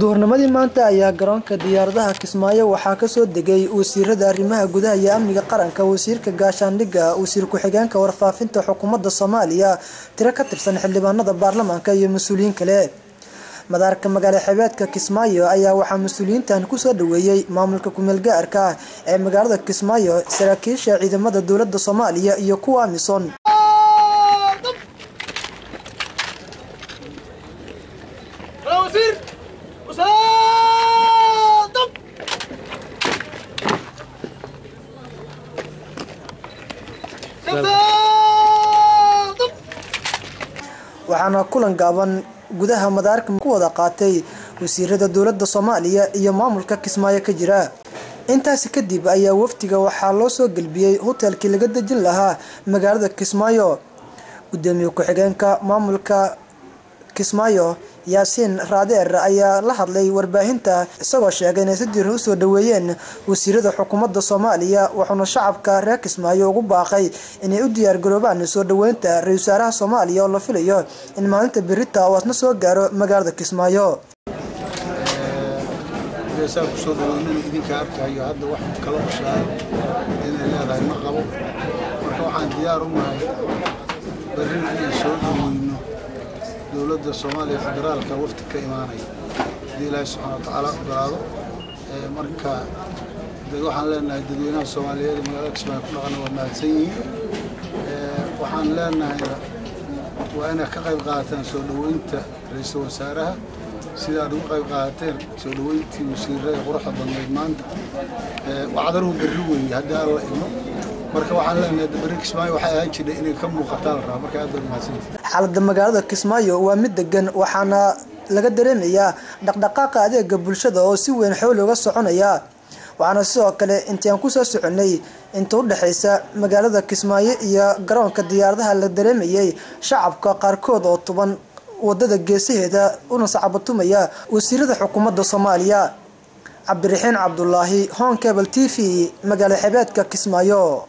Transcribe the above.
duurnimadii maanta ayaa garoonka diyaaradaha Kismaayo waxaa ka soo degay wasiirada arrimaha gudaha iyo amniga qaranka, wasiirka gaashaandhigga, wasiir ku-xigeenka warfaafinta xukuumadda Soomaaliya, tiro ka tirsan xildhibaanada baarlamaanka iyo mas'uuliyiin kale. madaarka magaalo xeebta Kismaayo ayaa waxaa mas'uuliyiintan ku soo dhaweeyay maamulka ku-meel gaarka ah ee magaalada Kismaayo, saraakiisha ciidamada dawladda Soomaaliya iyo kuwa amisom. waxaana kulan gaaban gudaha madaarka ku wada qaatay wasiirada dawladda Soomaaliya iyo maamulka Kismaayo ka jira. intaas kadib ayaa waftiga waxaa loo soo galbiyay hotelkii laga dejin lahaa magaalada Kismaayo. gudoomiye ku-xigeenka maamulka Kismaayo Yaasiin Raadeer ayaa la hadlay warbaahinta isagoo sheegay in si diir u soo dhaweeyeen wasiirada xukuumadda Soomaaliya, waxaana shacabka reer Kismaayo ugu baaqay inay u diyaar garoobaan soo dhaweynta ra'iisul wasaaraha Soomaaliya oo la filayo in maalinta berita uu asna soo gaaro magaalada Kismaayo. ku soo dhaweeyeen idinka arkayo hadda wax kala qoshaa inay leedahay ma qabo, marka waxaan diyaar u nahay berrina inaan soo dhaweyno dawladda Soomaaliya federaalka wafti ka imaanay hadii Ilaahay subhanahu wa ta'ala ogolaado. marka waxaan leenahay dadweynaha Soomaaliyeed magaalada Kismaayo ku dhaqan waa mahadsan yihiin. waxaan leenahay waa inay ka qayb qaataan soo dhaweynta ra'iisul wasaaraha sida aad uga qayb qaateen soo dhaweyntii wasiirada quruxda badneed maanta. wacdaruhu berri weeye haddii alla idmo, marka waxaan leenahay berri Kismaayo waxay ahaan jirtay inay ka muuqataan rabaa, marka aad baan mahadsantahay. xaaladda magaalada Kismaayo waa mid degan, waxaana laga dareemayaa dhaqdhaqaaqa adeega bulshada oo si weyn xoolo uga soconaya. waxaana sidoo kale intii aan ku soo soconay inta u dhaxaysa magaalada Kismaayo iyo garoonka diyaaradaha la dareemayay shacabka qaarkood oo tuban wadada geesaheeda una sacabatumaya wasiirada xukuumadda Soomaaliya. Cabdiraxiin Cabdullaahi, Hon Cable TV, magaalo xeebta Kismaayo.